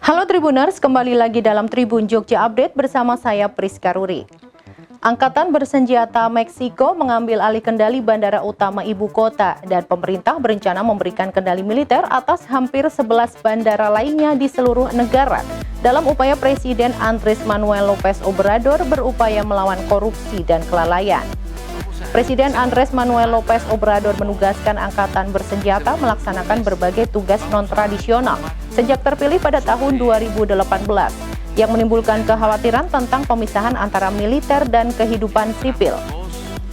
Halo Tribuners, kembali lagi dalam Tribun Jogja Update bersama saya Priska Ruri. Angkatan bersenjata Meksiko mengambil alih kendali bandara utama ibu kota dan pemerintah berencana memberikan kendali militer atas hampir 11 bandara lainnya di seluruh negara dalam upaya Presiden Andrés Manuel López Obrador berupaya melawan korupsi dan kelalaian. Presiden Andrés Manuel López Obrador menugaskan angkatan bersenjata melaksanakan berbagai tugas non-tradisional sejak terpilih pada tahun 2018 yang menimbulkan kekhawatiran tentang pemisahan antara militer dan kehidupan sipil.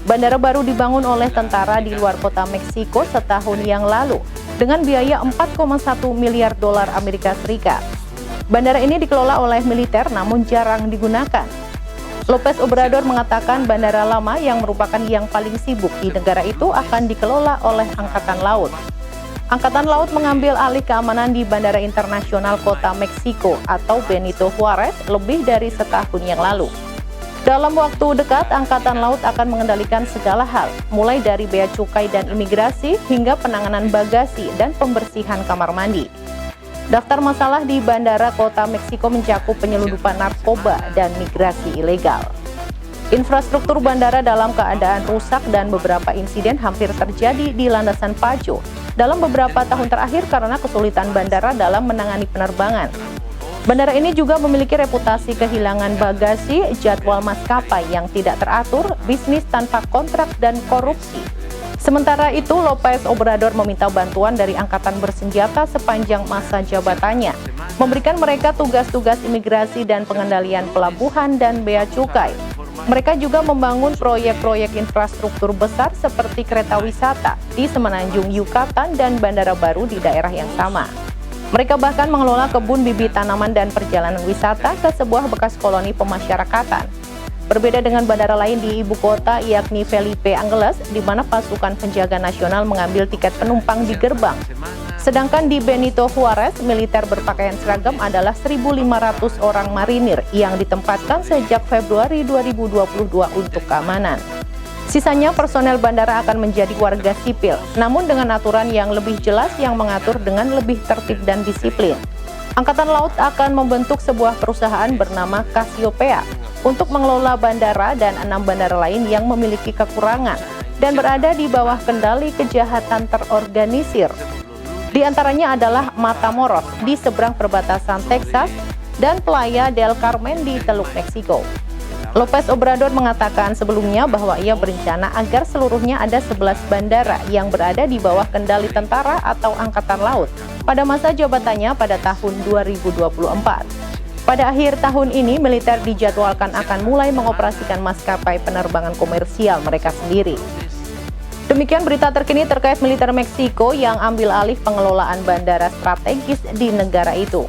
Bandara baru dibangun oleh tentara di luar kota Meksiko setahun yang lalu dengan biaya 4,1 miliar dolar Amerika Serikat. Bandara ini dikelola oleh militer namun jarang digunakan. López Obrador mengatakan bandara lama yang merupakan yang paling sibuk di negara itu akan dikelola oleh Angkatan Laut. Angkatan Laut mengambil alih keamanan di Bandara Internasional Kota Meksiko atau Benito Juárez lebih dari setahun yang lalu. Dalam waktu dekat, Angkatan Laut akan mengendalikan segala hal, mulai dari bea cukai dan imigrasi hingga penanganan bagasi dan pembersihan kamar mandi. Daftar masalah di Bandara Kota Meksiko mencakup penyelundupan narkoba dan migrasi ilegal. Infrastruktur bandara dalam keadaan rusak dan beberapa insiden hampir terjadi di landasan Pacho dalam beberapa tahun terakhir karena kesulitan bandara dalam menangani penerbangan. Bandara ini juga memiliki reputasi kehilangan bagasi, jadwal maskapai yang tidak teratur, bisnis tanpa kontrak, dan korupsi. Sementara itu, López Obrador meminta bantuan dari angkatan bersenjata sepanjang masa jabatannya, memberikan mereka tugas-tugas imigrasi dan pengendalian pelabuhan dan bea cukai. Mereka juga membangun proyek-proyek infrastruktur besar seperti kereta wisata di Semenanjung Yucatan dan bandara baru di daerah yang sama. Mereka bahkan mengelola kebun bibit tanaman dan perjalanan wisata ke sebuah bekas koloni pemasyarakatan. Berbeda dengan bandara lain di ibu kota yakni Felipe Ángeles, di mana pasukan penjaga nasional mengambil tiket penumpang di gerbang. Sedangkan di Benito Juárez, militer berpakaian seragam adalah 1.500 orang marinir yang ditempatkan sejak Februari 2022 untuk keamanan. Sisanya personel bandara akan menjadi warga sipil, namun dengan aturan yang lebih jelas yang mengatur dengan lebih tertib dan disiplin. Angkatan Laut akan membentuk sebuah perusahaan bernama Casiopea untuk mengelola bandara dan 6 bandara lain yang memiliki kekurangan dan berada di bawah kendali kejahatan terorganisir. Di antaranya adalah Matamoros di seberang perbatasan Texas dan Playa del Carmen di Teluk Meksiko. López Obrador mengatakan sebelumnya bahwa ia berencana agar seluruhnya ada 11 bandara yang berada di bawah kendali tentara atau angkatan laut pada masa jabatannya pada tahun 2024. Pada akhir tahun ini, militer dijadwalkan akan mulai mengoperasikan maskapai penerbangan komersial mereka sendiri. Demikian berita terkini terkait militer Meksiko yang ambil alih pengelolaan bandara strategis di negara itu.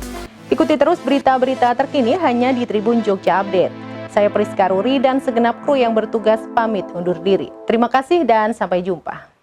Ikuti terus berita-berita terkini hanya di Tribun Jogja Update. Saya Priska Ruri dan segenap kru yang bertugas pamit undur diri. Terima kasih dan sampai jumpa.